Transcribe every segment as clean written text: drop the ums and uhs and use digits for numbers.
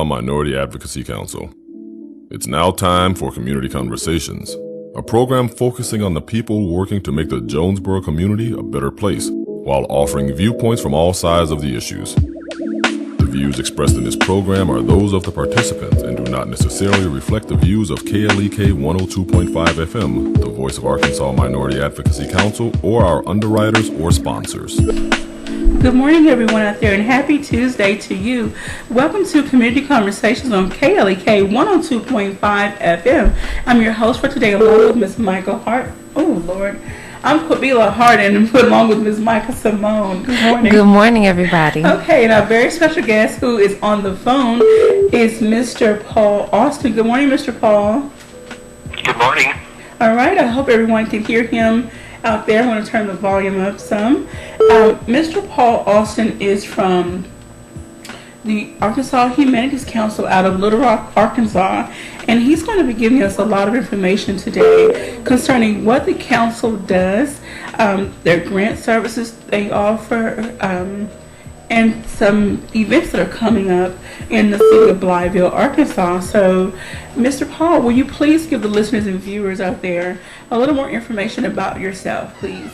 Minority Advocacy Council. It's now time for Community Conversations, a program focusing on the people working to make the Jonesboro community a better place, while offering viewpoints from all sides of the issues. The views expressed in this program are those of the participants and do not necessarily reflect the views of KLEK 102.5 FM, the voice of Arkansas Minority Advocacy Council, or our underwriters or sponsors. Good morning, everyone out there, and happy Tuesday to you. Welcome to Community Conversations on KLEK 102.5 FM. I'm your host for today, along with Ms. Michael Hart. Oh, Lord. I'm Quabila Hart and put along with Ms. Michael Simone. Good morning. Good morning, everybody. Okay, and our very special guest who is on the phone is Mr. Paul Austin. Good morning, Mr. Paul. Good morning. All right, I hope everyone can hear him out there. I'm going to turn the volume up some. Mr. Paul Austin is from the Arkansas Humanities Council out of Little Rock, Arkansas, and he's going to be giving us a lot of information today concerning what the council does, their grant services they offer, and some events that are coming up in the city of Blytheville, Arkansas. So, Mr. Paul, will you please give the listeners and viewers out there a little more information about yourself, please?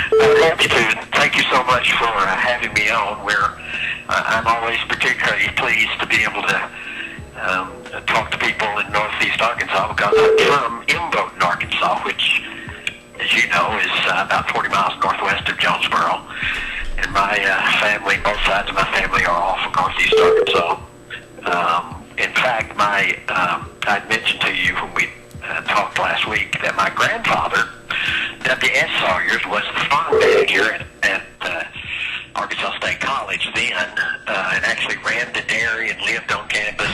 I'm happy to. Thank you so much for having me on. I'm always particularly pleased to be able to talk to people in Northeast Arkansas, because I'm from Imboden, Arkansas, which, as you know, is about 40 miles northwest of Jonesboro. And my family, both sides of my family, are all from Northeast Arkansas. In fact, I'd mentioned to you when we talked last week that my grandfather, W.S. Sawyers, was the farm manager at Arkansas State College then, and actually ran the dairy and lived on campus,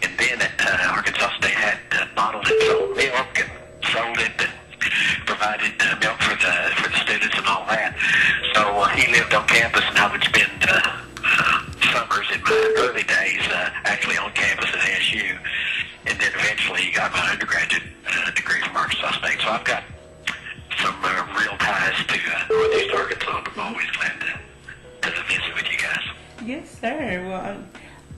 and then at Arkansas State had bottled its own milk and sold it and provided milk for the students and all that. So he lived on campus, and I would spend summers in my early days actually on campus at ASU, and then eventually got my undergraduate degree from Arkansas State. So I've got some real ties to Northeast Arkansas. I'm always glad to visit with you guys. Yes, sir. Well,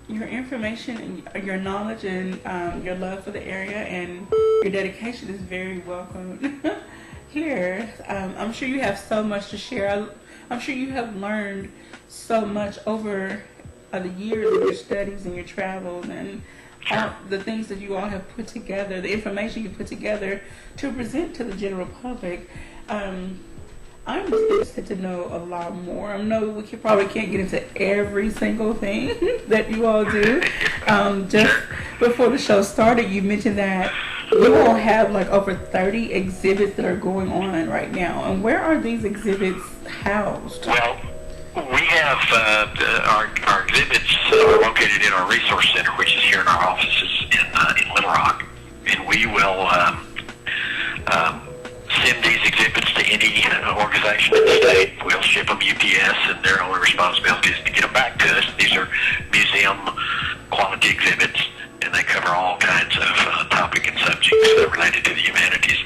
your information and your knowledge and your love for the area and your dedication is very welcome here. I'm sure you have so much to share. I'm sure you have learned so much over the years of your studies and your travels and the things that you all have put together, the information you put together to present to the general public. I'm just interested to know a lot more. I know we probably can't get into every single thing that you all do. Just before the show started, you mentioned that you all have like over 30 exhibits that are going on right now. And where are these exhibits housed? Well, we have our exhibits are located in our resource center, which is here in our offices in Little Rock, and we will send these exhibits to any organization in the state. We'll ship them UPS, and their only responsibility is to get them back to us. These are museum quality exhibits, and they cover all kinds of topic and subjects related to the humanities.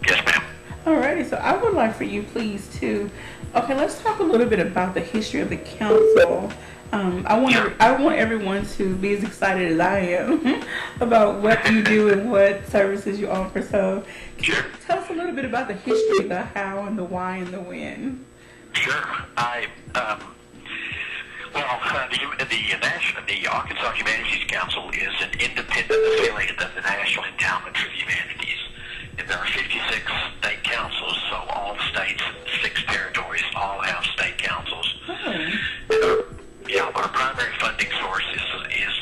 Yes, ma'am. Alrighty, so I would like for you, please, to let's talk a little bit about the history of the council. I want everyone to be as excited as I am about what you do and what services you offer. So, can you tell us a little bit about the history, the how, and the why, and the when? Sure. The Arkansas Humanities Council is an independent affiliate of the National Endowment for the Humanities. And there are 56 state councils, so all the states and 6 territories all have state councils. Our primary funding source is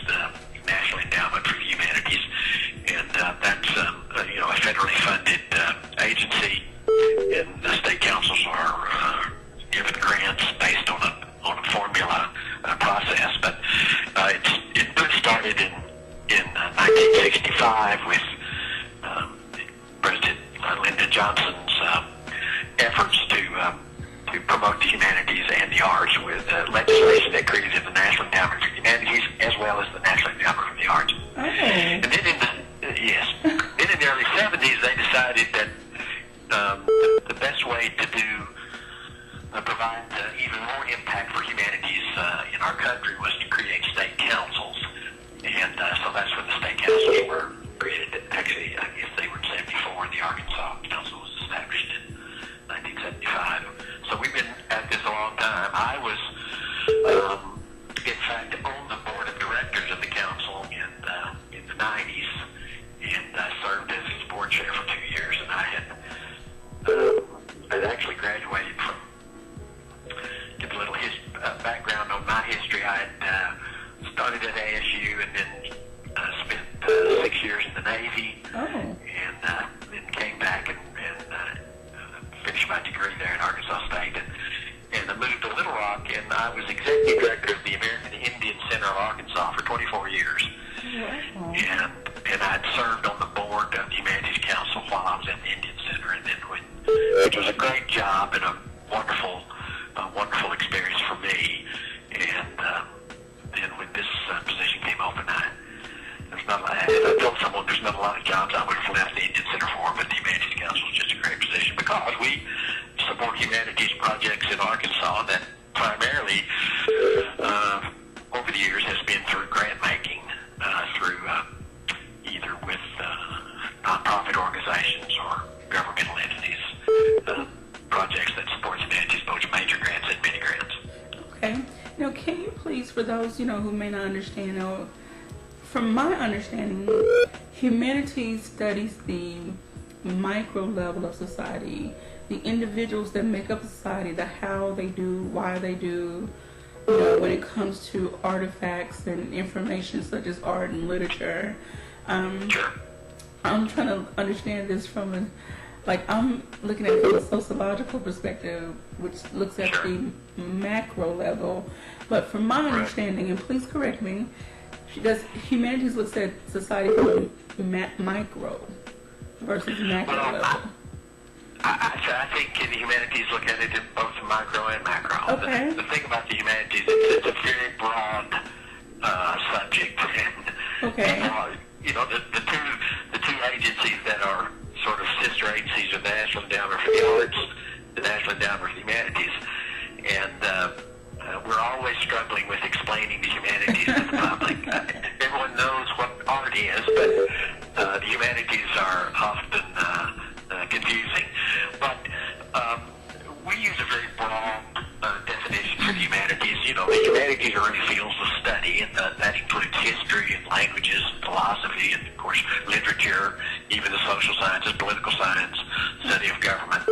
the National Endowment for the Humanities, and that's a federally funded agency, and the state councils are given grants based on a formula process. But it really started in 1965 with President Lyndon Johnson's efforts to country was to create state councils. And so that's when the state councils were created. Actually, I guess they were in 74. The Arkansas Council was established in 1975. So we've been at this a long time. I was, in fact, on the board of directors of the council in the 90s, and I served as its board chair for 2 years. And I'd actually graduated from, give a little background on my history. I had started at ASU and then spent 6 years in the Navy, and then came back and finished my degree there at Arkansas State, and I moved to Little Rock, and I was executive director of the American Indian Center of Arkansas for 24 years. Wow. And I'd served on the board of the Humanities Council while I was at the Indian Center, and then which was a great job and a wonderful experience for me. And then when this position came open, I told someone there's not a lot of jobs I would have left the Indian Center for, but the Humanities Council is just a great position because we support humanities projects in Arkansas that primarily, over the years, has been through grant making, through either with nonprofit organizations or governmental entities, projects that support humanities, both major grants and mini grants. Okay. Now, can you please, for those who may not understand, from my understanding, humanities studies the micro level of society, the individuals that make up society, the how they do, why they do, when it comes to artifacts and information such as art and literature. I'm trying to understand this from I'm looking at it from a sociological perspective, which looks at the macro level. But from my understanding, and please correct me, humanities looks at society from micro versus macro level. I think the humanities look at it in both micro and macro. Okay. The thing about the humanities, it's a very broad subject. And, the two agencies that are sort of sister agencies are the National Endowment for the Arts, the National Endowment for the Humanities. And we're always struggling with explaining the humanities to the public. Everyone knows what art is, but the humanities are often confusing. But we use a very broad definition for the humanities. The humanities are really fields of study, and that includes history and languages, and philosophy, and of course literature, even the social sciences, political science, study of government.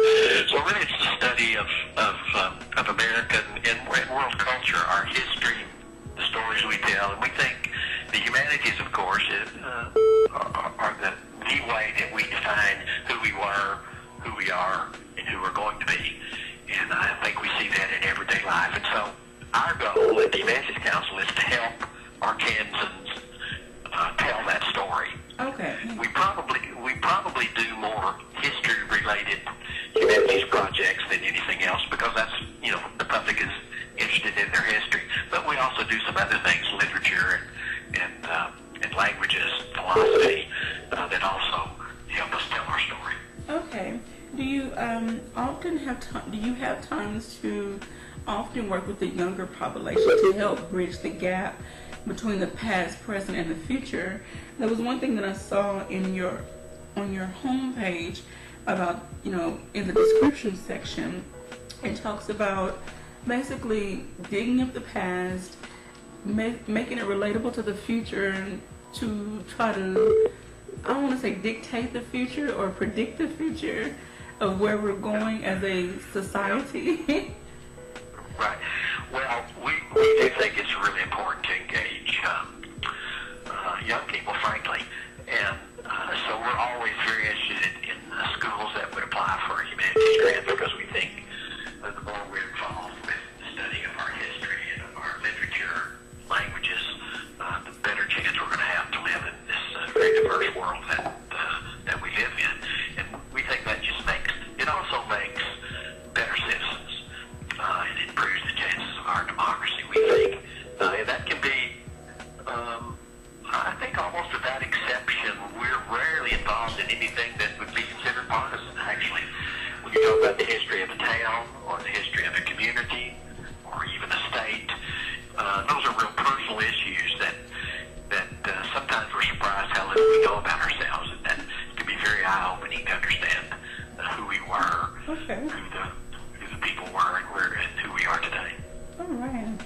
So really, it's the study of American and world culture, our history, the stories we tell, and we think the humanities, of course, are the way that we define who we were, who we are, and who we're going to be. And I think we see that in everyday life. And so our goal at the Humanities Council is to help Arkansans tell that story. Okay. We probably do more history-related humanities projects than anything else because that's, the public is interested in their history. But we also do some other things, literature and languages, philosophy, that also help us tell our story. Okay. Do you often have time? Do you have times to often work with the younger population to help bridge the gap between the past, present, and the future? There was one thing that I saw on your homepage about in the description section. It talks about basically digging up the past, making it relatable to the future, and to try to, I don't want to say dictate the future or predict the future of where we're going as a society. Right. Well, we do think it's really important to engage young people, frankly. And so we're always very interested in schools that would apply for a humanities grant because we think that the more we're involved with the study of our history and of our literature, languages, the better chance we're going to have to live in this very diverse world that we live in. And we think that also makes better citizens. It improves the chances of our democracy, we think. And that can be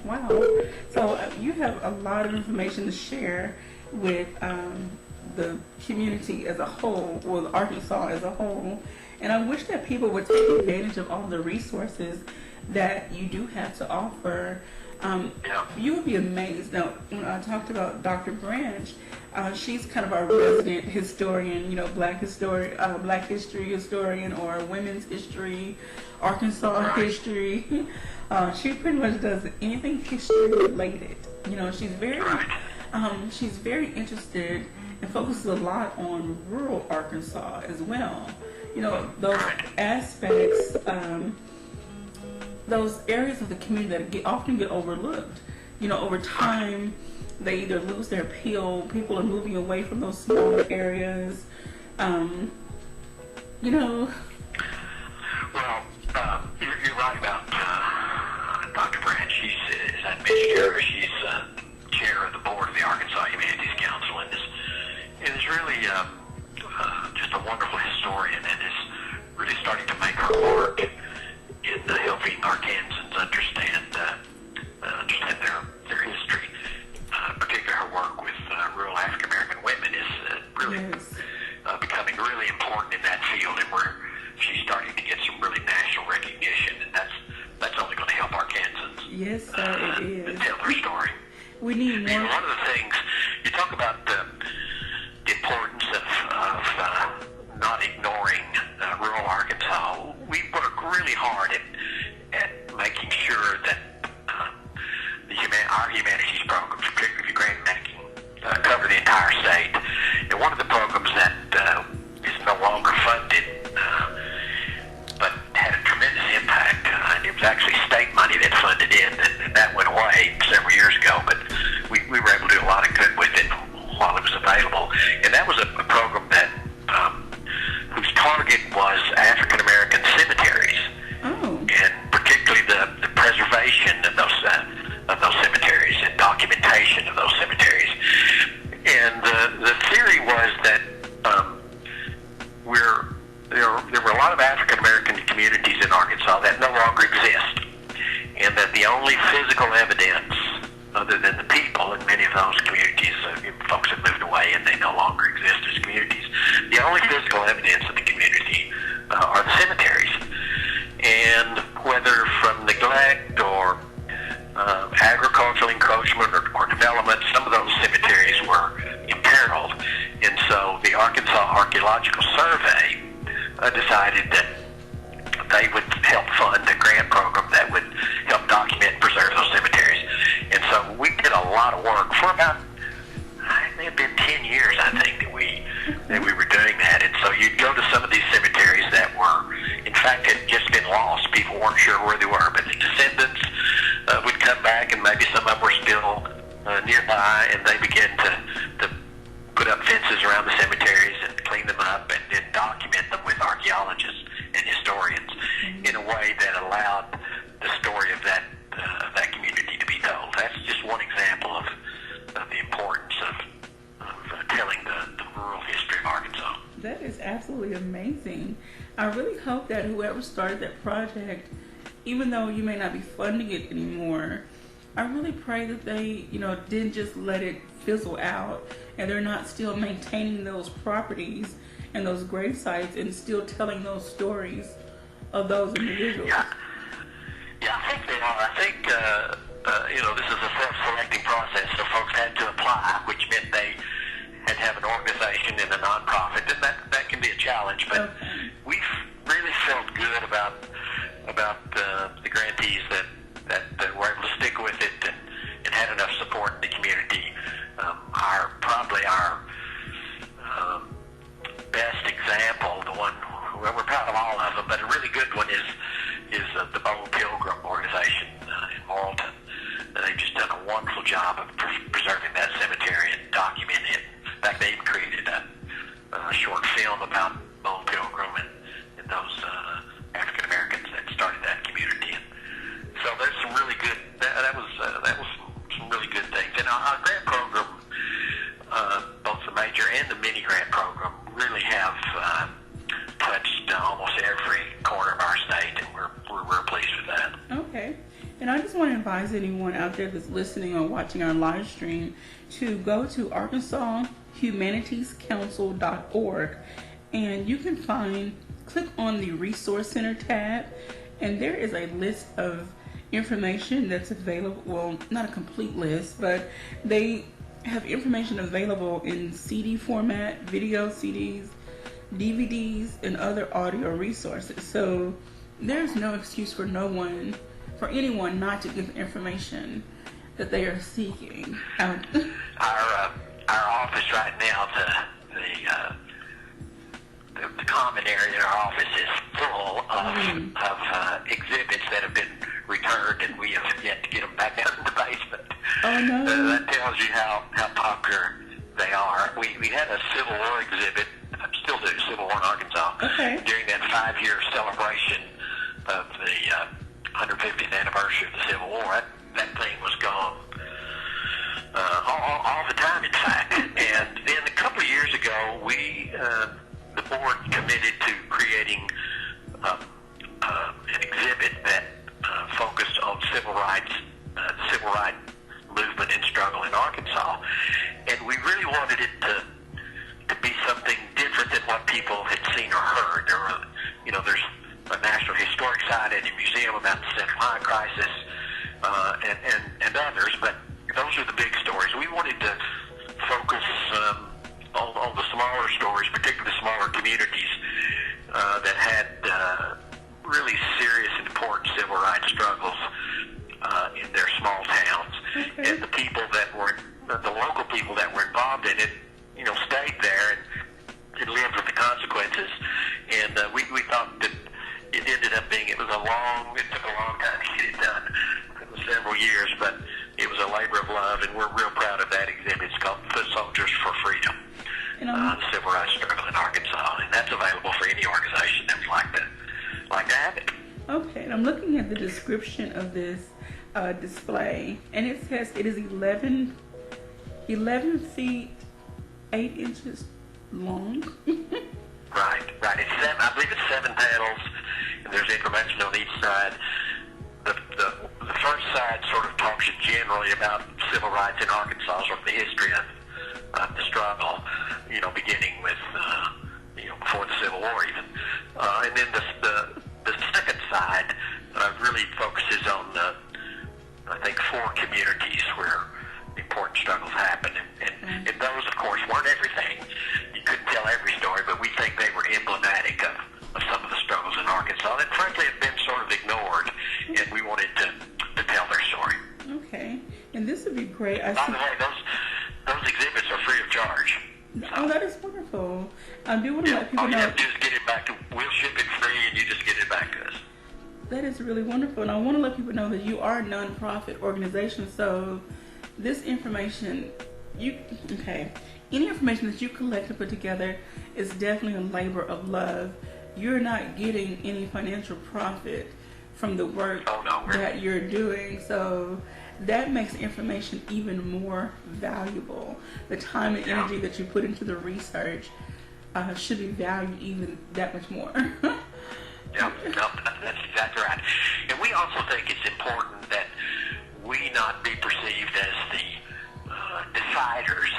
Wow. So you have a lot of information to share with the community as a whole, or Arkansas as a whole. And I wish that people would take advantage of all the resources that you do have to offer. You would be amazed. Now, when I talked about Dr. Branch, she's kind of our resident historian, Black history historian, or women's history, Arkansas history. She pretty much does anything history related. She's very interested and focuses a lot on rural Arkansas as well. Those aspects, those areas of the community that often get overlooked. Over time, they either lose their appeal. People are moving away from those smaller areas. Well, you're right about Dr. Branch. She's, as I mentioned earlier, she's chair of the board of the Arkansas Humanities Council, and is really just a wonderful historian, and is really starting to make her mark in helping Arkansans understand their history. Particularly her work with rural African American women is really becoming really important in that field, and she's starting to get some really national recognition, and that's only going to help Arkansans. Yes, sir, it is. Tell their story. We need more. One of the things you talk about the importance of not ignoring rural Arkansas. We work really hard at making sure that our humanities programs, particularly the grant making, cover the entire state. And one of the programs that is no longer funded, but had a tremendous impact, and it was actually state money that funded it, and that went away several years ago, but we were able to do a lot of good with it while it was available. And that was a program that whose target was African American cemeteries, and particularly the preservation of those cemeteries and documentation of those cemeteries. And the theory was that there were a lot of African American communities in Arkansas that no longer exist, and that the only physical evidence, other than the people in many of those communities, folks have moved away and they no longer exist as communities. The only physical evidence of the community are the cemeteries. And whether from neglect or agricultural encroachment or development, some of those cemeteries were imperiled. And so the Arkansas Archaeological Survey decided that they would help fund a grant program that would help document and preserve those cemeteries. And so we did a lot of work for about, it may have been 10 years, I think, that we were doing that. And so you'd go to some of these cemeteries that were, in fact, had just been lost. People weren't sure where they were, but the descendants would come back, and maybe some of them were still nearby, and they began to put up fences around the cemeteries and clean them up and then document them with archaeologists and historians in a way that allowed the story of that community to be told. That's just one example of the importance of telling the rural history of Arkansas. That is absolutely amazing. I really hope that whoever started that project, even though you may not be funding it anymore, I really pray that they, didn't just let it fizzle out, and they're not still maintaining those properties and those grave sites and still telling those stories of those individuals. Yeah, I think they are. I think, this is a self-selecting process, so folks had to apply, which meant they had to have an organization and a nonprofit, and that can be a challenge, but we've really felt good about the grantees that were able to stick with it and had enough support in the community. Our best example, the one we're proud of all of them, but a really good one is the Bone Pilgrim organization in Morrilton. They've just done a wonderful job of preserving that cemetery and documenting it. In fact, they even created a short film about Bone Pilgrim and those African Americans that started that community. And so there's some really good. That was some really good things. And our grant program, both the major and the mini grant program, really have touched almost every corner of our state, and we're real pleased with that. Okay. And I just want to advise anyone out there that's listening or watching our live stream to go to ArkansasHumanitiesCouncil.org, and you can click on the Resource Center tab, and there is a list of information that's available. Well, not a complete list, but they have information available in CD format, video CDs, DVDs, and other audio resources. So there's no excuse for anyone not to give information that they are seeking. Our office right now, the common area in our office is full of exhibits that have been returned, and we have yet to get them back down in the basement. Oh no! That tells you how popular they are. We had a Civil War exhibit, still do, Civil War in Arkansas, during that 5-year celebration of the 150th anniversary of the Civil War. That thing was gone all the time, in fact. And then a couple of years ago, the board committed to creating an exhibit that focused on civil rights movement and struggle in Arkansas. And we really wanted it to be something different than what people had seen or heard. There's a National Historic Site at the museum about the Central High Crisis and others, but those are the big stories. We wanted to focus on the smaller stories, particularly the smaller communities that had really serious and important civil rights struggles in their small towns. And the people the local people that were involved in it, stayed there and lived with the consequences. And we thought that it ended up being, it took a long time to get it done. It was several years, but it was a labor of love, and we're real proud of that exhibit. It's called Foot Soldiers for Freedom, the civil rights struggle in Arkansas, and that's available for any organization that would like to have it. Okay, and I'm looking at the description of this display, and it says it is 11 feet 8 inches long. Right. I believe it's 7 panels, and there's information on each side. The first side sort of talks generally about civil rights in Arkansas, sort of the history of the struggle, beginning with, before the Civil War even. And then the second side really focuses on, I think, 4 communities where important struggles happen. And those, of course, weren't everything. You couldn't tell every story, but we think they were emblematic of some of the struggles in Arkansas that, frankly, had been sort of ignored, and we wanted to tell their story. Okay. And this would be great. By the way, those exhibits are free of charge. Oh, that is wonderful. I do want to let people know. All you have to do is get it back we'll ship it free, and you just get it back to us. That is really wonderful. And I want to let people know that you are a nonprofit organization, so this information, any information that you collect and put together is definitely a labor of love. You're not getting any financial profit from the work that you're doing, so that makes information even more valuable. The time and energy that you put into the research should be valued even that much more. That's exactly right. And we also think it's important that we not be perceived as the deciders,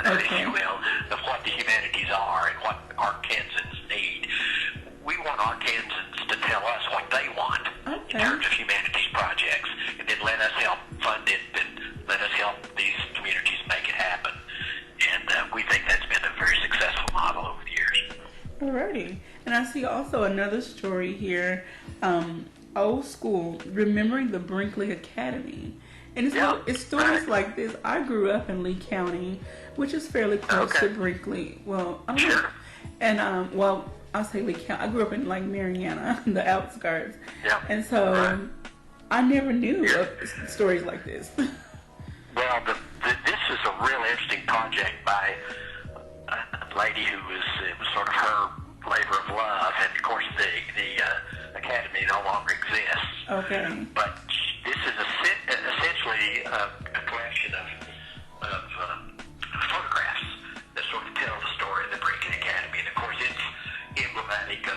if you will, of what the humanities are and what Arkansans need. We want Arkansans to tell us what they want in terms of humanities projects, and then let us help fund it and let us help these communities make it happen. And we think that's been a very successful model over the years. Alrighty. And I see also another story here, Old School, Remembering the Brinkley Academy. And it's stories like this. I grew up in Lee County, which is fairly close to Brinkley. Well, I don't know. And, I'll say Lee County. I grew up in, Mariana, the outskirts. And so I never knew of stories like this. Well, this is a real interesting project by a lady who it was sort of her labor of love. And, of course, the academy no longer exists. Okay. But this is essentially a collection of photographs that sort of tell the story of the Brinkley Academy. And, of course, it's emblematic of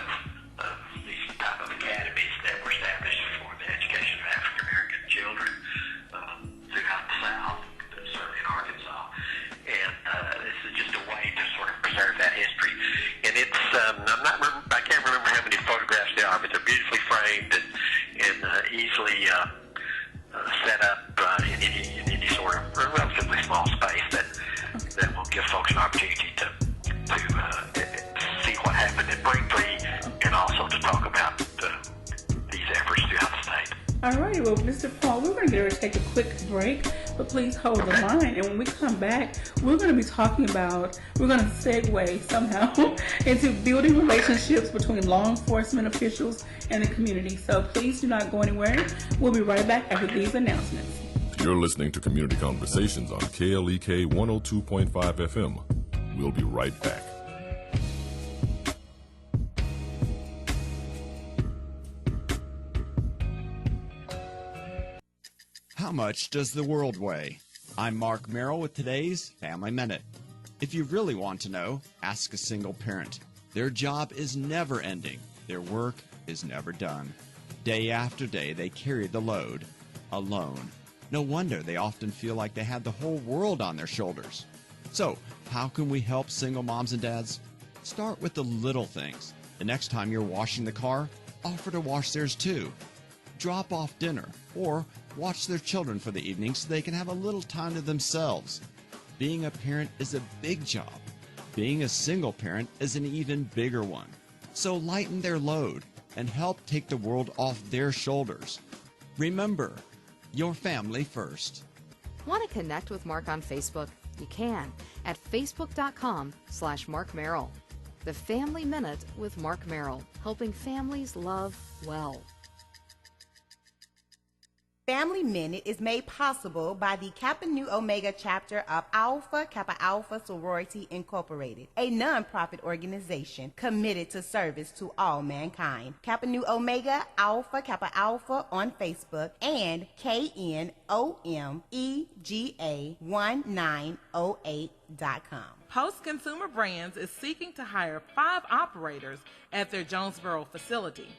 these type of academies that were established for the education of African American children. Alrighty, well, Mr. Paul, we're going to get ready to take a quick break, but please hold the line. And when we come back, we're going to be talking about, we're going to segue somehow into building relationships between law enforcement officials and the community. So please do not go anywhere. We'll be right back after these announcements. You're listening to Community Conversations on KLEK 102.5 FM. We'll be right back. How much does the world weigh? I'm Mark Merrill with today's Family Minute. If you really want to know, ask a single parent. Their job is never ending. Their work is never done. Day after day, they carry the load alone. No wonder they often feel like they have the whole world on their shoulders. So, how can we help single moms and dads? Start with the little things. The next time you're washing the car, offer to wash theirs too. Drop off dinner, or watch their children for the evening so they can have a little time to themselves. Being a parent is a big job. Being a single parent is an even bigger one. So lighten their load and help take the world off their shoulders. Remember, your family first. Want to connect with Mark on Facebook? You can at facebook.com/Mark Merrill. The Family Minute with Mark Merrill, helping families love well. Family Minute is made possible by the Kappa Nu Omega chapter of Alpha Kappa Alpha Sorority Incorporated, a non-profit organization committed to service to all mankind. Kappa Nu Omega Alpha Kappa Alpha on Facebook and KNOMEGA1908.com. Post Consumer Brands is seeking to hire 5 operators at their Jonesboro facility.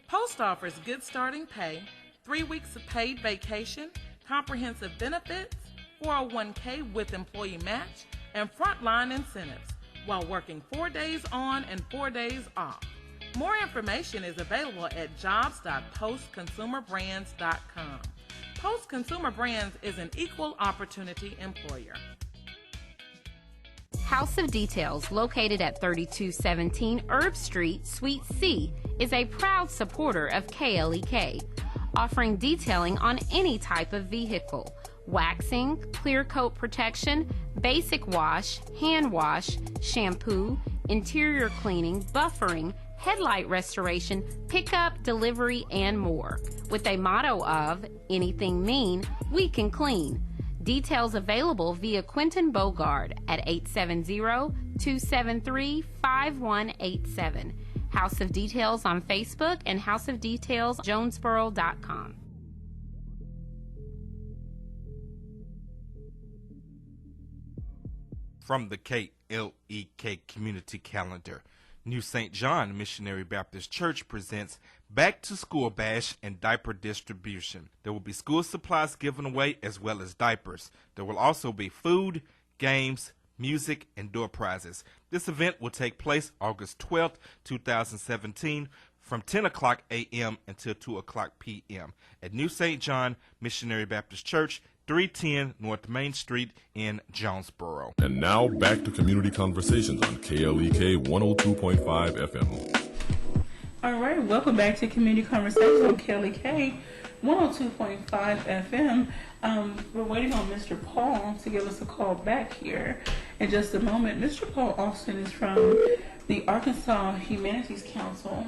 Post offers good starting pay, 3 weeks of paid vacation, comprehensive benefits, 401k with employee match, and frontline incentives, while working 4 days on and 4 days off. More information is available at jobs.postconsumerbrands.com. Post Consumer Brands is an equal opportunity employer. House of Details, located at 3217 Herb Street, Suite C, is a proud supporter of KLEK, offering detailing on any type of vehicle: waxing, clear coat protection, basic wash, hand wash, shampoo, interior cleaning, buffering, headlight restoration, pickup, delivery, and more, with a motto of anything mean, we can clean. Details available via Quentin Bogard at 870-273-5187. House of Details on Facebook and houseofdetailsjonesboro.com. From the KLEK Community Calendar, New St. John Missionary Baptist Church presents Back to School Bash and Diaper Distribution. There will be school supplies given away as well as diapers. There will also be food, games, music, and door prizes. This event will take place August 12th, 2017 from 10 o'clock a.m. until 2 o'clock p.m. at New St. John Missionary Baptist Church, 310 North Main Street in Jonesboro. And now back to Community Conversations on KLEK 102.5 FM. All right, welcome back to Community Conversations on KLEK 102.5 FM. We're waiting on Mr. Paul to give us a call back here in just a moment. Mr. Paul Austin is from the Arkansas Humanities Council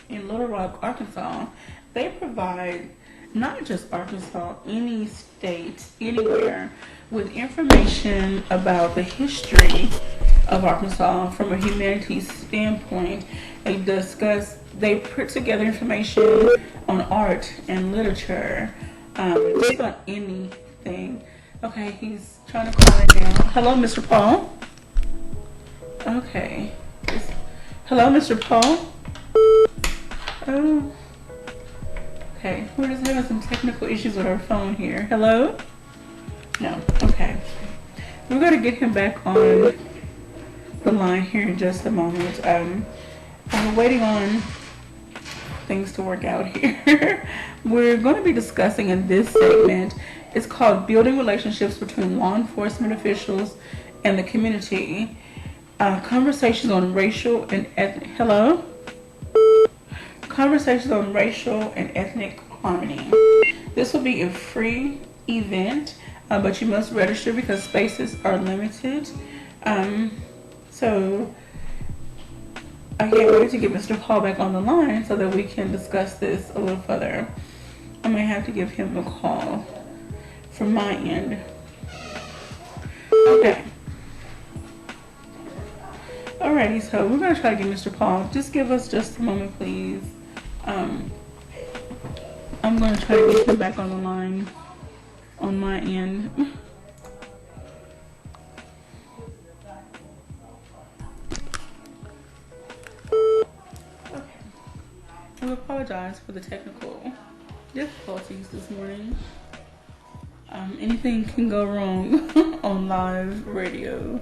in Little Rock, Arkansas. They provide not just Arkansas, any state, anywhere, with information about the history of Arkansas from a humanities standpoint. They put together information on art and literature, just about anything. Okay, he's trying to call it now. Hello, Mr. Paul. Okay. Hello, Mr. Paul. Oh. Okay, we're just having some technical issues with our phone here. Hello? No. Okay. We're going to get him back on the line here in just a moment. We're waiting on things to work out here. We're going to be discussing in this segment, it's called Building Relationships Between Law Enforcement Officials and the Community. Conversations on racial and ethnic... Hello? Conversations on racial and ethnic Harmony. This will be a free event, but you must register because spaces are limited. So I can't wait to get Mr. Paul back on the line so that we can discuss this a little further. I may have to give him a call from my end. Okay. Alrighty, so we're going to try to get Mr. Paul. Just give us just a moment, please. I'm going to try to get him back on the line on my end. Okay. I apologize for the technical difficulties this morning. Anything can go wrong on live radio.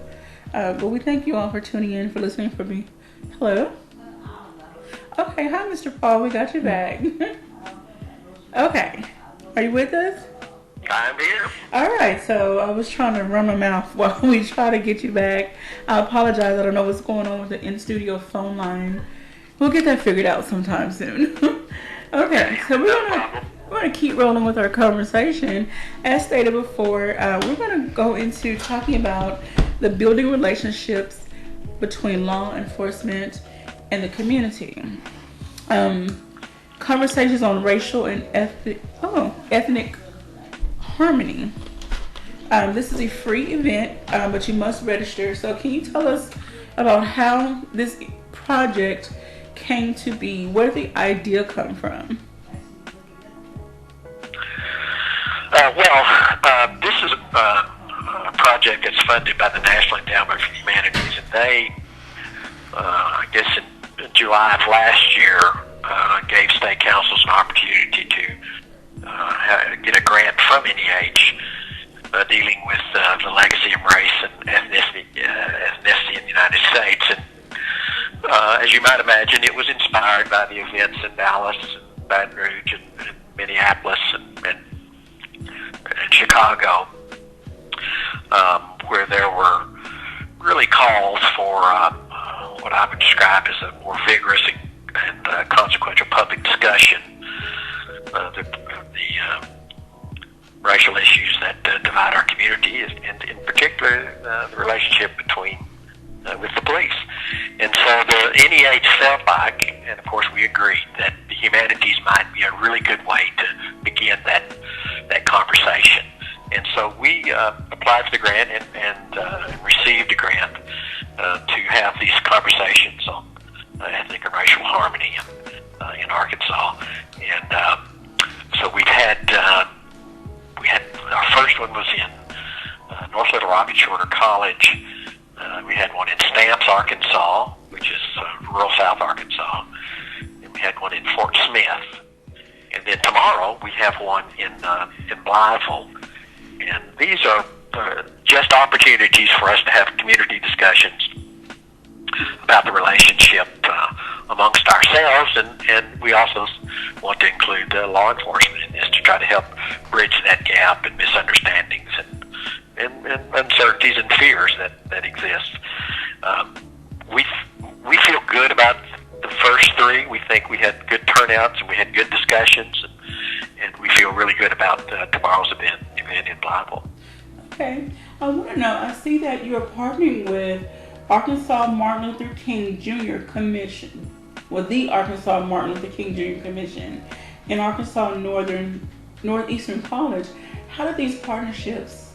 But we thank you all for tuning in, for listening for me. Hello? Okay, hi Mr. Paul, we got you back. Okay, are you with us? I'm here. Alright, so I was trying to run my mouth while we try to get you back. I apologize, I don't know what's going on with the in-studio phone line. We'll get that figured out sometime soon. Okay, so we're going to keep rolling with our conversation. As stated before, we're going to go into talking about the building relationships between law enforcement and the community. Conversations on racial and ethnic harmony. This is a free event, but you must register. So can you tell us about how this project came to be? Where did the idea come from? This is a project that's funded by the National Endowment for Humanities, and they, I guess in July of last year, gave state councils an opportunity to get a grant from NEH dealing with the legacy of race and ethnicity in the United States. And as you might imagine, it was inspired by the events in Dallas, and Baton Rouge, and Minneapolis, and Chicago, where there were really calls for what I would describe as a more vigorous and consequential public discussion of the racial issues that divide our community, and in particular the relationship between with the police. And so the NEH felt like, and of course we agreed, that the humanities might be a really good way to begin that conversation. And so we applied for the grant and received a grant to have these conversations on ethnic and racial harmony in Arkansas. And so we had our first one was in North Little Rock at Shorter College. We had one in Stamps, Arkansas, which is rural South Arkansas. And we had one in Fort Smith. And then tomorrow we have one in Blytheville. And these are just opportunities for us to have community discussions about the relationship amongst ourselves, and we also want to include law enforcement in this to try to help bridge that gap and misunderstandings and uncertainties and fears that exist. We feel good about the first three. We think we had good turnouts and we had good discussions, and we feel really good about tomorrow's event in Blytheville. Okay, I want to know, I see that you're partnering with Arkansas Martin Luther King Jr. Commission, the Arkansas Martin Luther King Jr. Commission, and Arkansas Northeastern College. How did these partnerships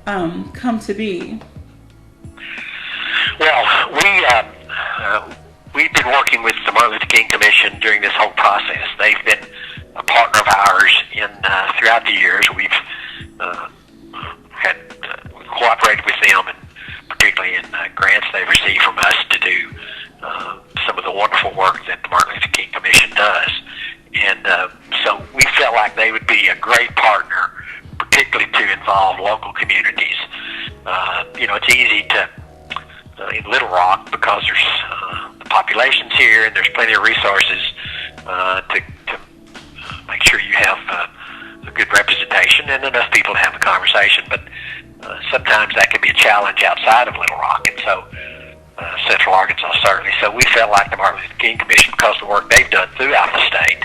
come to be? Well, we've been working with the Martin Luther King Commission during this whole process. They've been a partner of ours throughout the years. We've cooperated with them, and particularly in grants they've received from us to do some of the wonderful work that the Martin Luther King Commission does. And so we felt like they would be a great partner, particularly to involve local communities. It's easy to, in Little Rock, because there's the population's here and there's plenty of resources to make sure you have a good representation and enough people to have a conversation. But sometimes that can be a challenge outside of Little Rock, and so Central Arkansas certainly. So we felt like the Martin Luther King Commission, because of the work they've done throughout the state,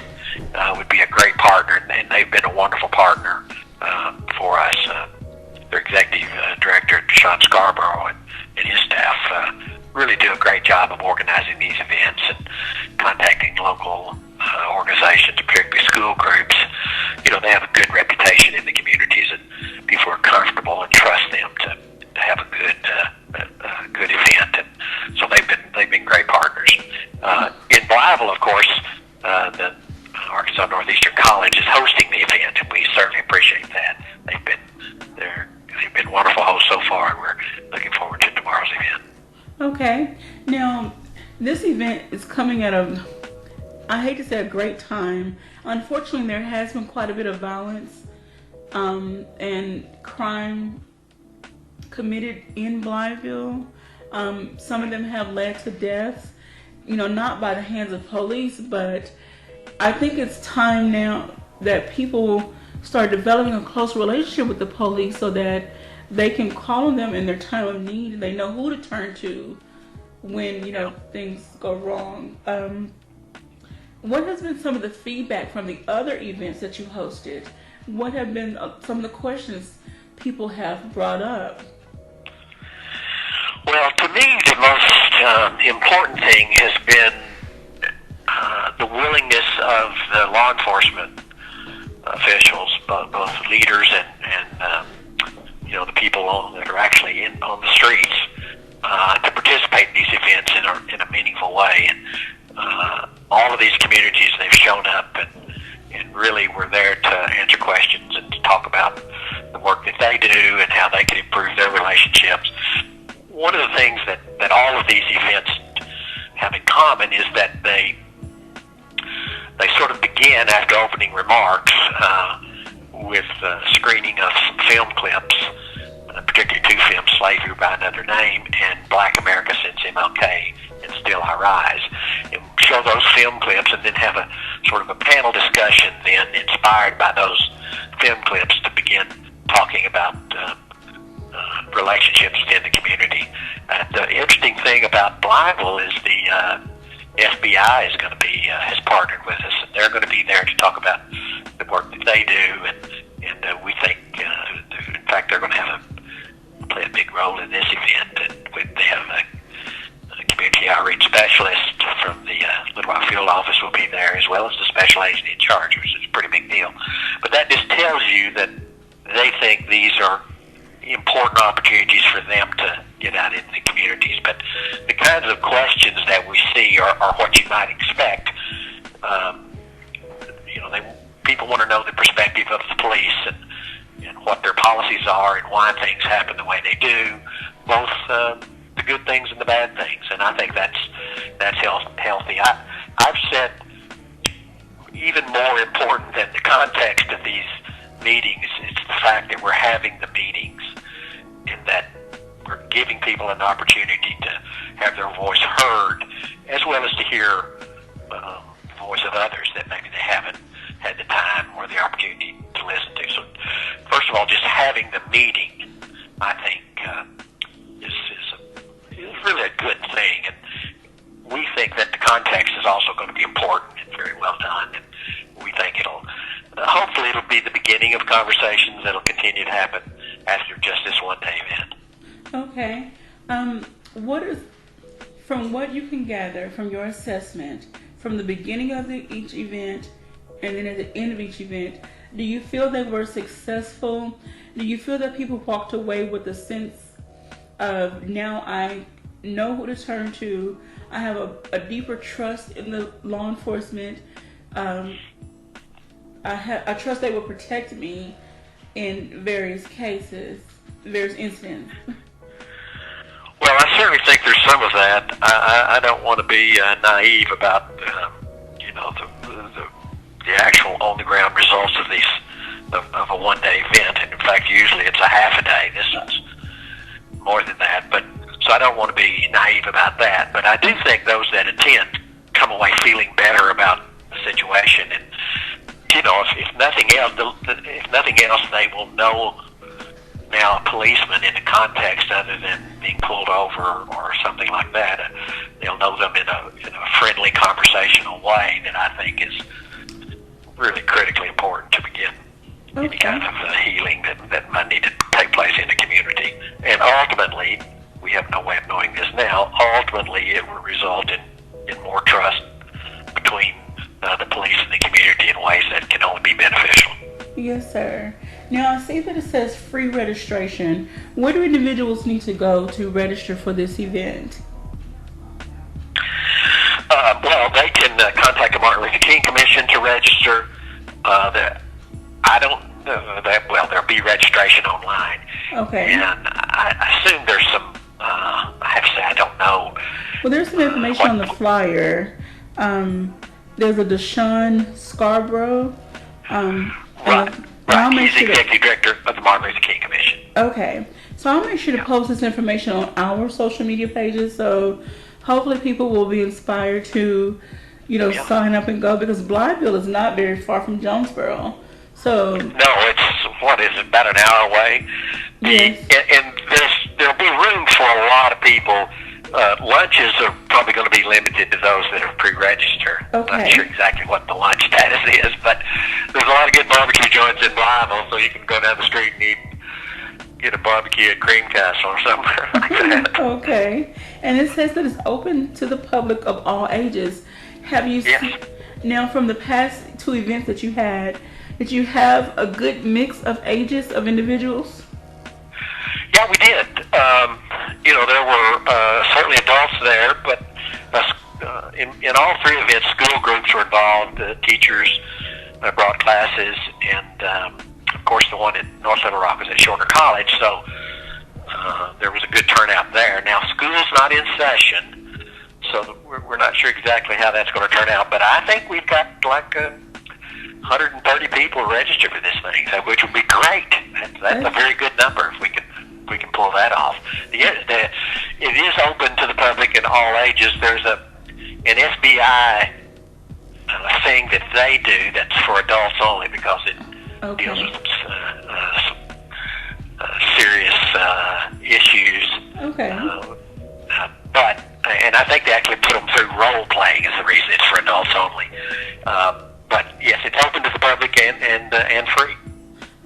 would be a great partner, and they've been a wonderful partner for us. Their executive director, Sean Scarborough, and his staff really do a great job of organizing these events and contacting local organizations, particularly school groups. You know, they have a good reputation in the communities, and people are comfortable and trust them to have a good event. And so they've been great partners. In Blytheville, of course, the Arkansas Northeastern College is hosting the event, and we certainly appreciate that. They've been wonderful hosts so far, and we're looking forward to tomorrow's event. Okay. Now, this event is coming at I hate to say a great time. Unfortunately, there has been quite a bit of violence and crime committed in Blytheville. Some of them have led to deaths, not by the hands of police, but I think it's time now that people start developing a close relationship with the police so that they can call on them in their time of need and they know who to turn to when, things go wrong. What has been some of the feedback from the other events that you hosted? What have been some of the questions people have brought up? Well, to me, the most important thing has been the willingness of the law enforcement officials, both leaders and the people that are actually on the streets, to participate in these events in a meaningful way. And all of these communities, they've shown up and really were there to answer questions and to talk about the work that they do and how they can improve their relationships. One of the things that all of these events have in common is that they sort of begin after opening remarks with screening of some film clips, particularly two films, Slavery by Another Name and Black America Since MLK and Still I Rise. And show those film clips and then have a sort of a panel discussion then inspired by those film clips to begin talking about relationships within the community. The interesting thing about Blytheville is the FBI is going to be has partnered with us, and they're going to be there to talk about the work that they do, and we think, in fact, they're going to play a big role in this event. And they have a community outreach specialist from the Little Rock Field Office will be there, as well as the special agent in charge, which is a pretty big deal. But that just tells you that they think these are important opportunities for them to get out into the communities. But the kinds of questions that we see are what you might expect. People want to know the perspective of the police and what their policies are and why things happen the way they do, both the good things and the bad things. And I think that's healthy. I've said even more important than the context of these meetings, it's the fact that we're having the meetings and that we're giving people an opportunity to have their voice heard, as well as to hear the voice of others that maybe they haven't had the time or the opportunity to listen to. So, first of all, just having the meeting, I think, is really a good thing. And we think that the context is also going to be important and very well done. And we think hopefully it'll be the beginning of conversations that'll continue to happen after just this one-day event. Okay. From what you can gather from your assessment, from the beginning of each event and then at the end of each event, do you feel they were successful? Do you feel that people walked away with a sense of, now I know who to turn to, I have a deeper trust in the law enforcement, I trust they will protect me in various cases, various incidents? Well, I certainly think there's some of that. I don't want to be naive about the actual on-the-ground results of these of a one-day event. And in fact, usually it's a half a day. This is more than that. But so I don't want to be naive about that. But I do think those that attend come away feeling better about the situation. And if nothing else, they will know now a policeman in a context other than being pulled over or something like that. They'll know them in a friendly, conversational way that I think is really critically important to begin any kind of healing that might need to take place in the community. And ultimately, we have no way of knowing this now, ultimately it will result in more trust between the police and the community in ways that can only be beneficial. Yes, sir. Now, I see that it says free registration. Where do individuals need to go to register for this event? Well, they can contact the Martin Luther King Commission to register. There'll be registration online. Okay. And I assume there's some, I have to say I don't know. Well, there's some information on the flyer. There's a Deshaun Scarborough. Right. He's the executive director of the Martin Luther King Commission. Okay. So I'll make sure to post this information on our social media pages, so hopefully people will be inspired to, sign up and go, because Blytheville is not very far from Jonesboro. So no, it's about an hour away. Yes. And there'll be room for a lot of people. Lunches are probably going to be limited to those that are pre-registered. Okay. I'm not sure exactly what the lunch status is, but there's a lot of good barbecue joints in Blytheville, so you can go down the street and get a barbecue at Cream Castle or somewhere like that. Okay. And it says that it's open to the public of all ages. Have you seen, now from the past two events that you had, did you have a good mix of ages of individuals? Yeah, we did. There were certainly adults there, but in all three events, school groups were involved. Teachers brought classes, and of course, the one at North Little Rock was at Shorter College, so there was a good turnout there. Now, school's not in session, so we're not sure exactly how that's going to turn out, but I think we've got like 130 people registered for this thing, which would be great. That's a very good number if we can pull that off. It is open to the public in all ages. There's an SBI thing that they do that's for adults only, because it deals with serious issues. Okay. And I think they actually put them through role playing is the reason it's for adults only. But yes, it's open to the public and free.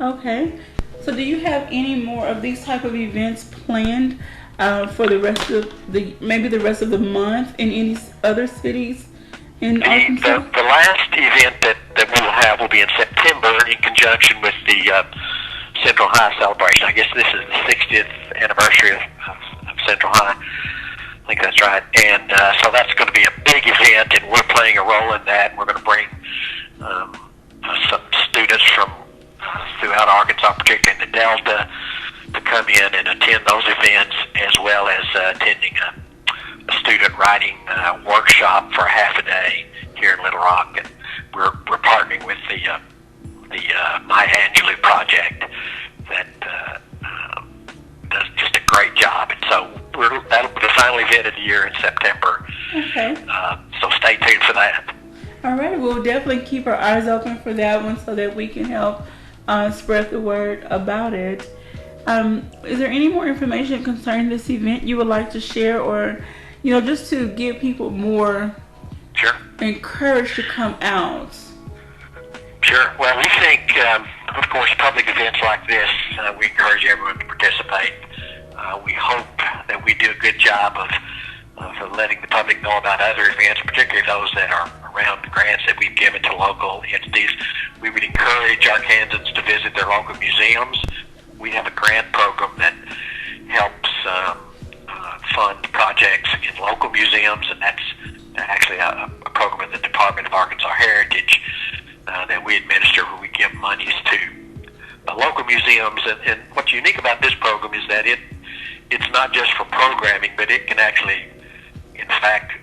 Okay. So do you have any more of these type of events planned for the rest of the rest of the month in any other cities in Arkansas? The last event that we will have will be in September in conjunction with the Central High celebration. I guess this is the 60th anniversary of Central High. I think that's right. And so that's going to be a big event, and we're playing a role in that. We're going to bring some students from throughout Arkansas, particularly in the Delta, to come in and attend those events, as well as attending a student writing workshop for half a day here in Little Rock. And we're partnering with the Maya Angelou project that does just a great job. And so that'll be the final event of the year in September. Okay. So stay tuned for that. All right. We'll definitely keep our eyes open for that one so that we can help spread the word about it. Is there any more information concerning this event you would like to share, or just to give people more encouraged to come out? Sure. Well, we think, of course, public events like this, we encourage everyone to participate. We hope that we do a good job of letting the public know about other events, particularly those that are around the grants that we've given to local entities. We would encourage Arkansans to visit their local museums. We have a grant program that helps fund projects in local museums, and that's actually a program in the Department of Arkansas Heritage that we administer, where we give monies to local museums. And what's unique about this program is that it's not just for programming, but it can actually, in fact,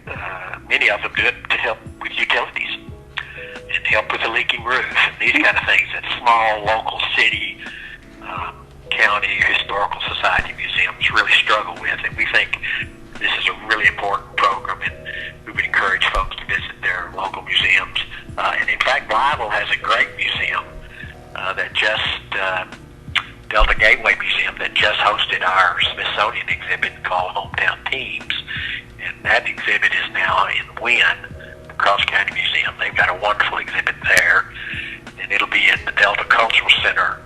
many of them do it to help with utilities and help with a leaking roof and these kind of things that small local city, county, historical society museums really struggle with. And we think this is a really important program, and we would encourage folks to visit their local museums. And in fact, Blytheville has a great museum that just, Delta Gateway Museum, that just hosted our Smithsonian exhibit called Hometown Teams. And that exhibit is now in Wynn, the Cross County Museum. They've got a wonderful exhibit there. it'll be at the Delta Cultural Center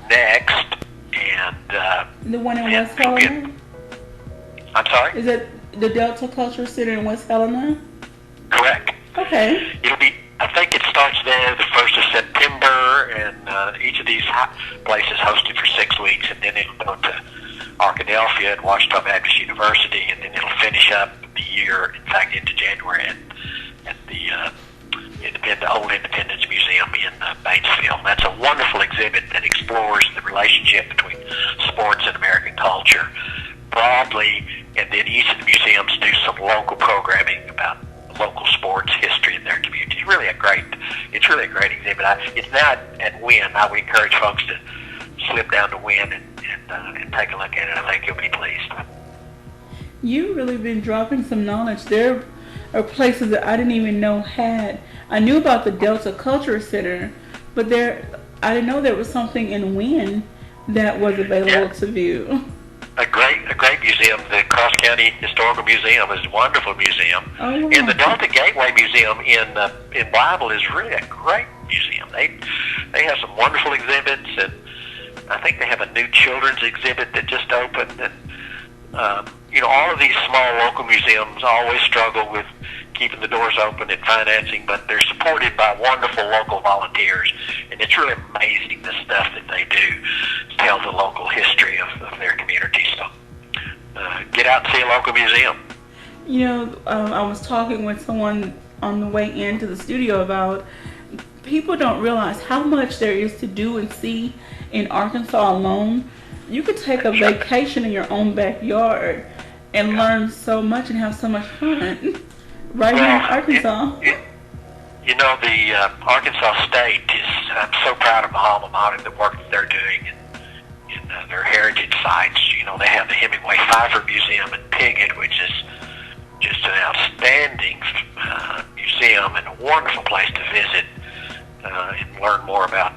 next. And the one in West it'll be Helena? I'm sorry? Is it the Delta Cultural Center in West Helena? Correct. Okay. It'll be, I think it starts there the 1st of September, and each of these places hosted for 6 weeks, and then it'll go to Arkadelphia at Ouachita Baptist University, and then it'll finish up the year, in fact, into January at the Old Independence Museum in Batesville. That's a wonderful exhibit that explores the relationship between sports and American culture broadly, and then each of the museums do some local programming about local sports history in their community. It's really a great exhibit. It's now at Wynn. I would encourage folks to slip down to Wynn and take a look at it. I think you'll be pleased. You've really been dropping some knowledge. There are places that I didn't even know had. I knew about the Delta Culture Center, but I didn't know there was something in Wynn that was available to view. A great museum. The Cross County Historical Museum is a wonderful museum. Oh, wow. And the Delta Gateway Museum in Bible is really a great museum. They have some wonderful exhibits, and I think they have a new children's exhibit that just opened. And all of these small local museums always struggle with keeping the doors open and financing, but they're supported by wonderful local volunteers, and it's really amazing the stuff that they do to tell the local history of their community. So get out and see a local museum. I was talking with someone on the way into the studio about people don't realize how much there is to do and see in Arkansas alone. You could take a vacation in your own backyard and learn so much and have so much fun right here in Arkansas. The Arkansas State I'm so proud of my alma mater, the work that they're doing in their heritage sites. They have the Hemingway Pfeiffer Museum in Piggott, which is just an outstanding museum and a wonderful place to visit and learn more about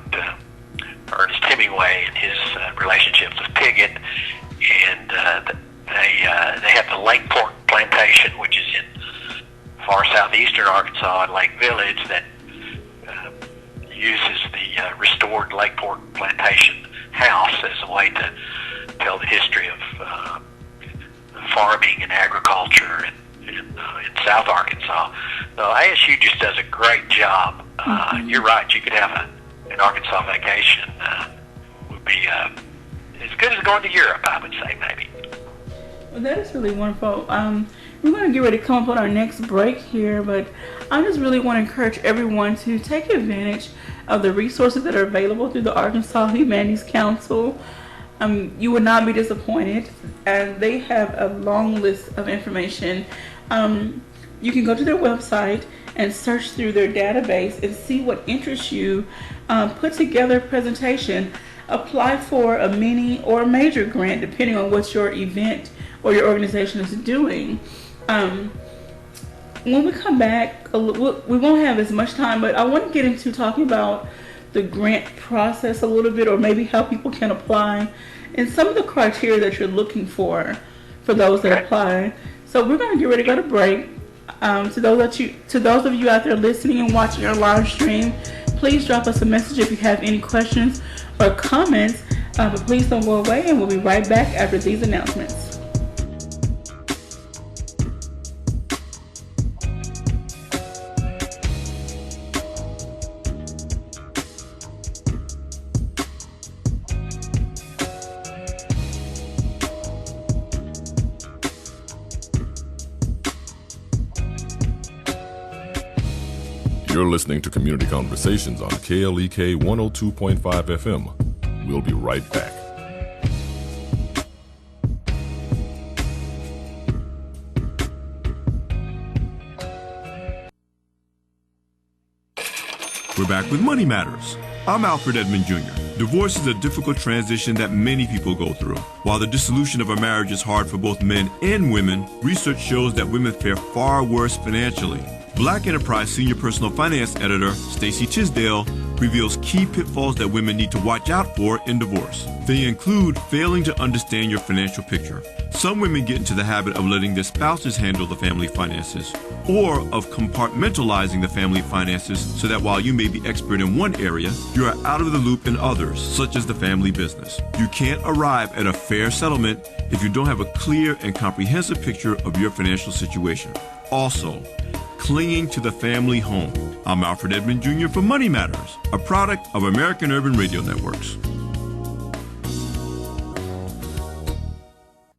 Ernest Hemingway and his relationships with Piggott. And they have the Lakeport Plantation, which is in far southeastern Arkansas in Lake Village, that uses the restored Lakeport Plantation house as a way to tell the history of farming and agriculture in South Arkansas. So ASU just does a great job. You're right. You could have an Arkansas vacation. Would be as good as going to Europe, I would say, maybe. Well, that is really wonderful. We're going to get ready to come up on our next break here, but I just really want to encourage everyone to take advantage of the resources that are available through the Arkansas Humanities Council. You would not be disappointed, and they have a long list of information. You can go to their website and search through their database and see what interests you. Put together a presentation, apply for a mini or a major grant depending on what your event or your organization is doing. When we come back, we won't have as much time, but I want to get into talking about the grant process a little bit, or maybe how people can apply and some of the criteria that you're looking for those that apply. So we're going to get ready to go to break. To those of you out there listening and watching our live stream, please drop us a message if you have any questions or comments, but please don't go away, and we'll be right back after these announcements. You're listening to Community Conversations on KLEK 102.5 FM. We'll be right back. We're back with Money Matters. I'm Alfred Edmond Jr. Divorce is a difficult transition that many people go through. While the dissolution of a marriage is hard for both men and women, research shows that women fare far worse financially. Black Enterprise Senior Personal Finance Editor Stacy Tisdale reveals key pitfalls that women need to watch out for in divorce. They include failing to understand your financial picture. Some women get into the habit of letting their spouses handle the family finances, or of compartmentalizing the family finances so that while you may be expert in one area, you are out of the loop in others, such as the family business. You can't arrive at a fair settlement if you don't have a clear and comprehensive picture of your financial situation. Also, clinging to the family home. I'm Alfred Edmond Jr. for Money Matters, a product of American Urban Radio Networks.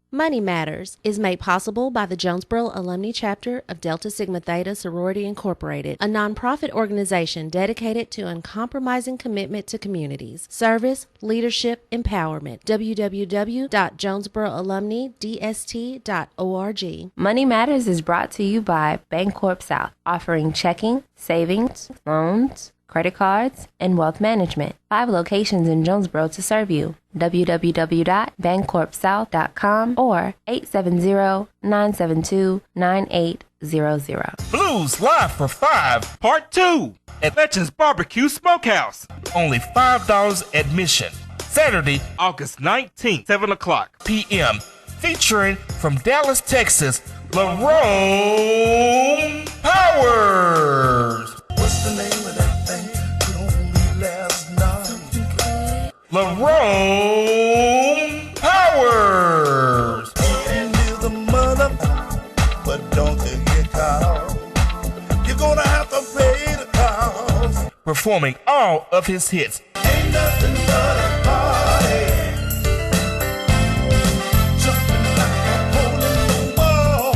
Money Matters is made possible by the Jonesboro Alumni Chapter of Delta Sigma Theta Sorority Incorporated, a nonprofit organization dedicated to uncompromising commitment to communities, service, leadership, empowerment. www.jonesboroalumnidst.org. Money Matters is brought to you by Bancorp South, offering checking, savings, loans, credit cards, and wealth management. 5 locations in Jonesboro to serve you. www.bancorpsouth.com or 870-972-9800. Blues Live for 5, Part 2 at Legends Barbecue Smokehouse. Only $5 admission. Saturday, August 19th, 7 o'clock p.m. Featuring from Dallas, Texas, Lerone Powers. What's the name of that thing? Only last night. Lerone Powers. And is the mother, but don't you get caught. You're gonna have to pay the cost. Performing all of his hits. Ain't nothing but a party. Jumping like a hole in the wall.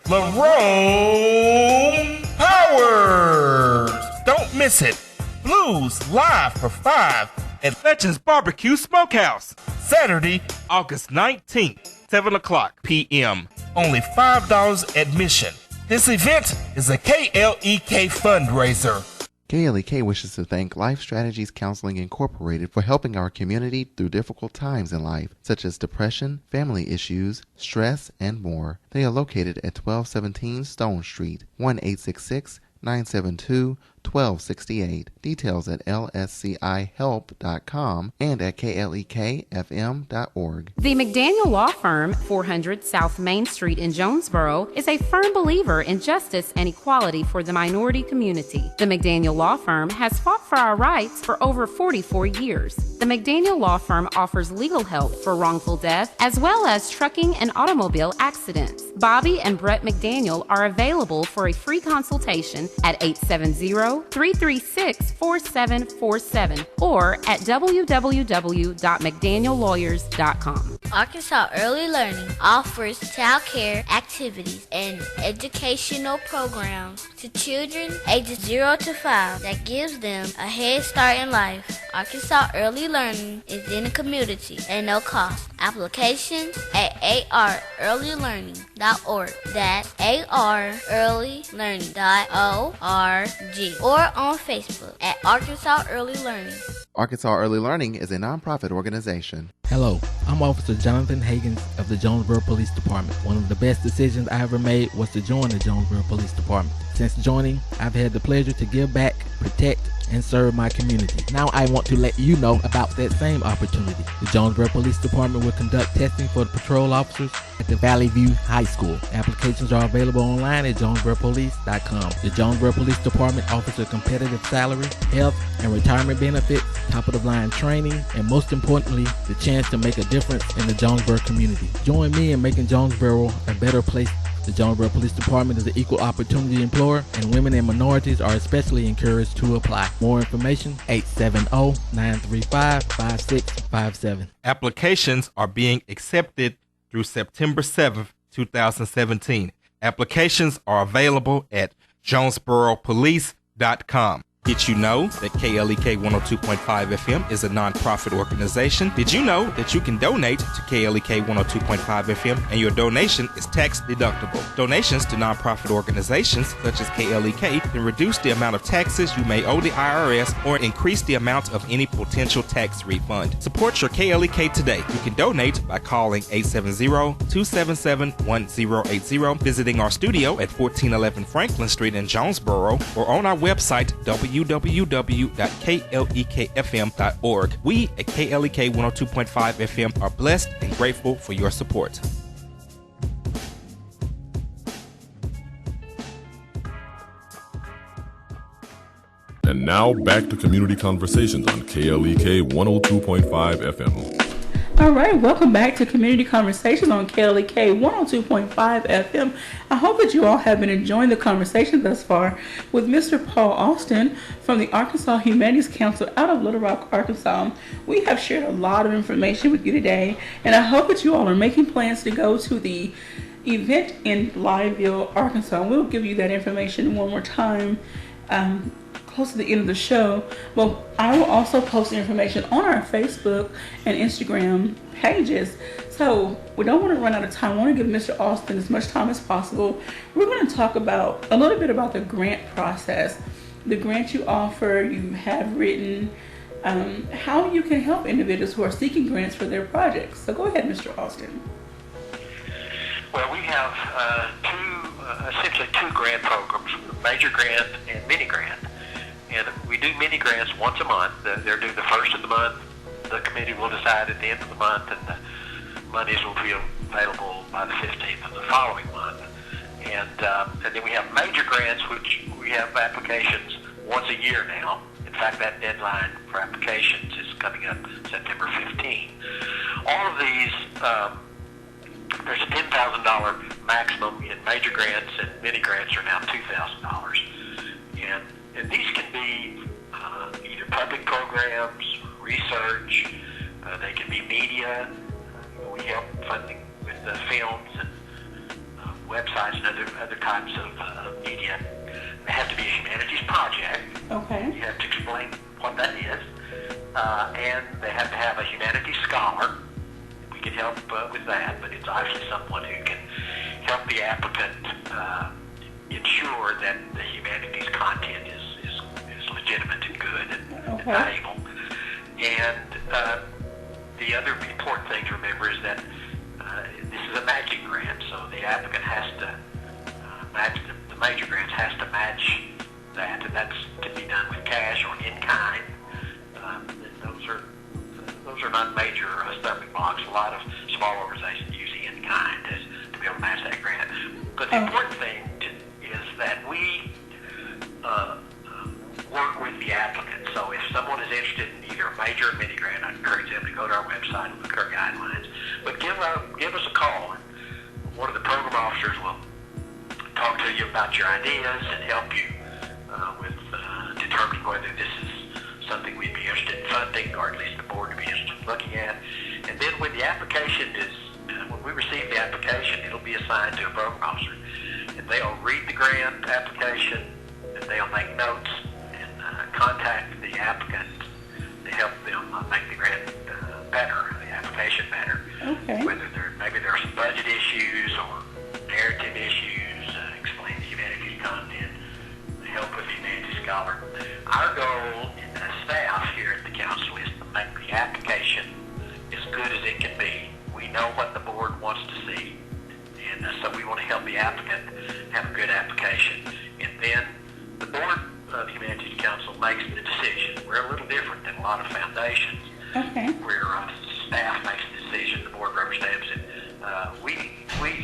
Lerone Powers. Don't miss it. Blues Live for 5 at Legends Barbecue Smokehouse. Saturday, August 19th, 7 o'clock p.m. Only $5 admission. This event is a KLEK fundraiser. KLEK wishes to thank Life Strategies Counseling Incorporated for helping our community through difficult times in life, such as depression, family issues, stress, and more. They are located at 1217 Stone Street, 1-866-972-1268. Details at lscihelp.com and at klekfm.org. The McDaniel Law Firm, 400 South Main Street in Jonesboro, is a firm believer in justice and equality for the minority community. The McDaniel Law Firm has fought for our rights for over 44 years. The McDaniel Law Firm offers legal help for wrongful death as well as trucking and automobile accidents. Bobby and Brett McDaniel are available for a free consultation at 870-336-4747 or at www.mcdaniellawyers.com. Arkansas Early Learning offers child care activities and educational programs to children ages 0 to 5 that gives them a head start in life. Arkansas Early Learning is in the community at no cost. Applications at arearlylearning.org. That's arearlylearning.org or on Facebook at Arkansas Early Learning. Arkansas Early Learning is a nonprofit organization. Hello, I'm Officer Jonathan Higgins of the Jonesboro Police Department. One of the best decisions I ever made was to join the Jonesboro Police Department. Since joining, I've had the pleasure to give back, protect, and serve my community. Now I want to let you know about that same opportunity. The Jonesboro Police Department will conduct testing for the patrol officers at the Valley View High School. Applications are available online at jonesboropolice.com. The Jonesboro Police Department offers a competitive salary, health, and retirement benefits, top-of-the-line training, and most importantly, the chance to make a difference in the Jonesboro community. Join me in making Jonesboro a better place. The Jonesboro Police Department is an equal opportunity employer, and women and minorities are especially encouraged to apply. More information, 870-935-5657. Applications are being accepted through September 7th, 2017. Applications are available at jonesboropolice.com. Did you know that KLEK 102.5 FM is a nonprofit organization? Did you know that you can donate to KLEK 102.5 FM and your donation is tax deductible? Donations to nonprofit organizations such as KLEK can reduce the amount of taxes you may owe the IRS or increase the amount of any potential tax refund. Support your KLEK today. You can donate by calling 870-277-1080, visiting our studio at 1411 Franklin Street in Jonesboro, or on our website, www.klekfm.org. We at KLEK 102.5 FM are blessed and grateful for your support. And now back to Community Conversations on KLEK 102.5 FM. All right, welcome back to Community Conversations on KLEK 102.5 FM. I hope that you all have been enjoying the conversation thus far with Mr. Paul Austin from the Arkansas Humanities Council out of Little Rock, Arkansas. We have shared a lot of information with you today, and I hope that you all are making plans to go to the event in Blytheville, Arkansas. We'll give you that information one more time close to the end of the show. Well, I will also post information on our Facebook and Instagram pages. So we don't want to run out of time. I want to give Mr. Austin as much time as possible. We're going to talk about a little bit about the grant process, the grant you offer, you have written, how you can help individuals who are seeking grants for their projects. So go ahead, Mr. Austin. Well, we have essentially two grant programs, major grant and mini grant. And we do mini grants once a month. They're due the first of the month. The committee will decide at the end of the month, and the monies will be available by the 15th of the following month. And then we have major grants, which we have applications once a year now. In fact, that deadline for applications is coming up September 15. All of these, there's a $10,000 maximum in major grants, and mini grants are now $2,000. And these can be either public programs, research, they can be media. We help funding with films and websites and other types of media. They have to be a humanities project. Okay. You have to explain what that is. And they have to have a humanities scholar. We can help with that, but it's obviously someone who can help the applicant ensure that the humanities content is legitimate and good and valuable. And the other important thing to remember is that this is a matching grant, so the applicant has to match, the major grants has to match that, and that's to be done with cash or in kind. Those are not major stumbling blocks. A lot of small organizations use in kind to be able to match that grant. But the important thing is that we work with the applicant. So if someone is interested in either a major or mini grant, I encourage them to go to our website and look at our guidelines. But give us a call, and one of the program officers will talk to you about your ideas and help you with determining whether this is something we'd be interested in funding, or at least the board would be interested in looking at. And then when the application is, when we receive the application, it'll be assigned to a program officer, and they'll read the grant application, and they'll make notes and contact the applicant to help them make the grant better, the application better. Okay. Whether maybe there are some budget issues or narrative issues, explain the humanities content, help with the humanities scholar. Our goal in the staff here at the council is to make the application as good as it can be. We know what the board wants to see, and so we want to help the applicant have a good application. And then the board of the Humanities Council makes the decision. We're a little different than a lot of foundations, where staff makes the decision, the board rubber stamps it. We,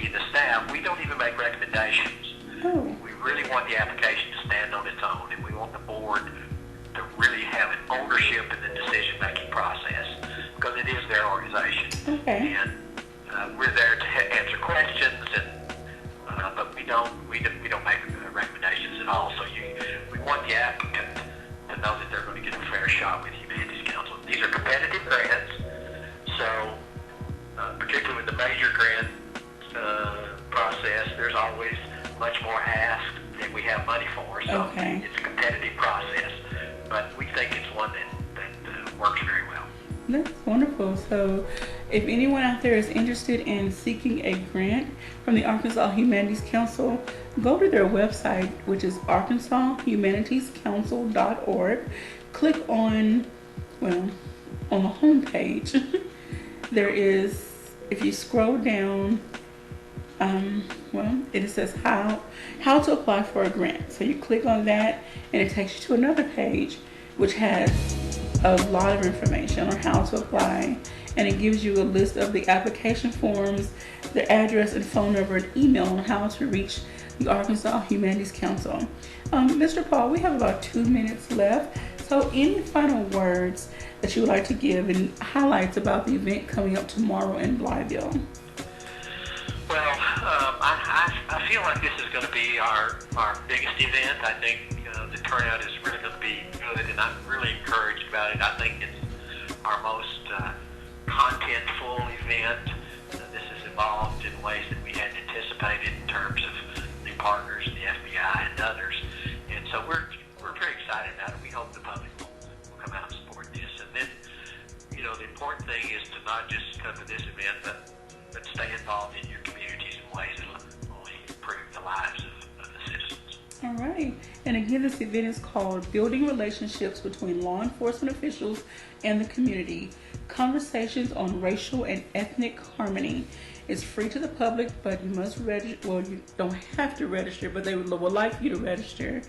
the staff, we don't even make recommendations. We really want the application to stand on its own, and we want the board to really have an ownership in the decision-making process, because it is their organization. And we're there to answer questions, but we don't make recommendations at all. So we want the applicant to know that they're going to get a fair shot with Humanities Council. These are competitive grants, so particularly with the major grant process, there's always much more asked than we have money for. So it's a competitive process, but we think it's one that works very well. That's wonderful. So if anyone out there is interested in seeking a grant from the Arkansas Humanities Council, go to their website, which is arkansashumanities.council.org. Click on the home page. There is, if you scroll down, It says how to apply for a grant. So you click on that and it takes you to another page which has a lot of information on how to apply, and it gives you a list of the application forms, the address and phone number and email on how to reach the Arkansas Humanities Council. Mr. Paul, we have about 2 minutes left. So any final words that you would like to give and highlights about the event coming up tomorrow in Blytheville? Well, I feel like this is going to be our biggest event. I think the turnout is really going to be good, and I'm really encouraged about it. I think it's our most content-full event. This has evolved in ways that we hadn't anticipated in terms of new partners, the FBI, and others. And so we're very excited about it. We hope the public will come out and support this. And then, the important thing is to not just come to this event, but stay involved in your communities in ways that will only improve the lives of the citizens. All right. And again, this event is called Building Relationships Between Law Enforcement Officials and the Community, Conversations on Racial and Ethnic Harmony. It's free to the public, but you must register. Well, you don't have to register, but they would like you to register.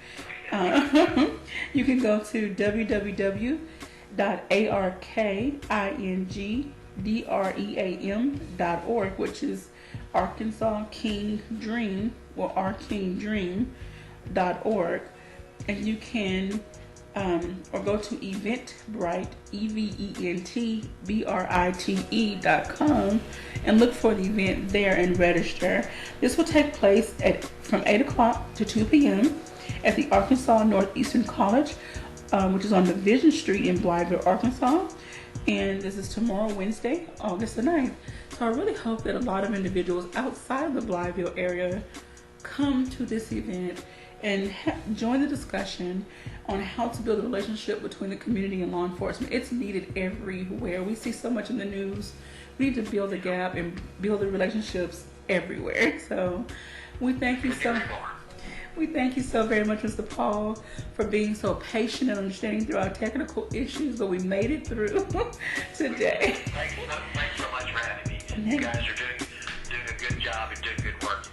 You can go to www.arkindream.org, which is Arkansas King Dream, or arkingdream.org, and you can or go to Eventbrite, eventbrite.com, and look for the event there and register. This will take place from 8 o'clock to 2 p.m. at the Arkansas Northeastern College, which is on Division Street in Blytheville, Arkansas. And this is tomorrow, Wednesday, August the 9th. So I really hope that a lot of individuals outside of the Blytheville area come to this event and join the discussion on how to build a relationship between the community and law enforcement. It's needed everywhere. We see so much in the news. We need to build a gap and build the relationships everywhere. So we thank you so very much, Mr. Paul, for being so patient and understanding through our technical issues, but we made it through today. Thanks so much for having me. And you guys are doing a good job and doing good work.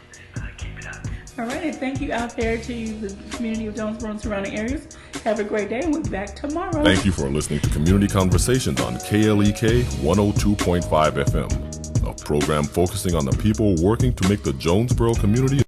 Keep it up. All right, and thank you out there to the community of Jonesboro and surrounding areas. Have a great day, and we'll be back tomorrow. Thank you for listening to Community Conversations on KLEK 102.5 FM, a program focusing on the people working to make the Jonesboro community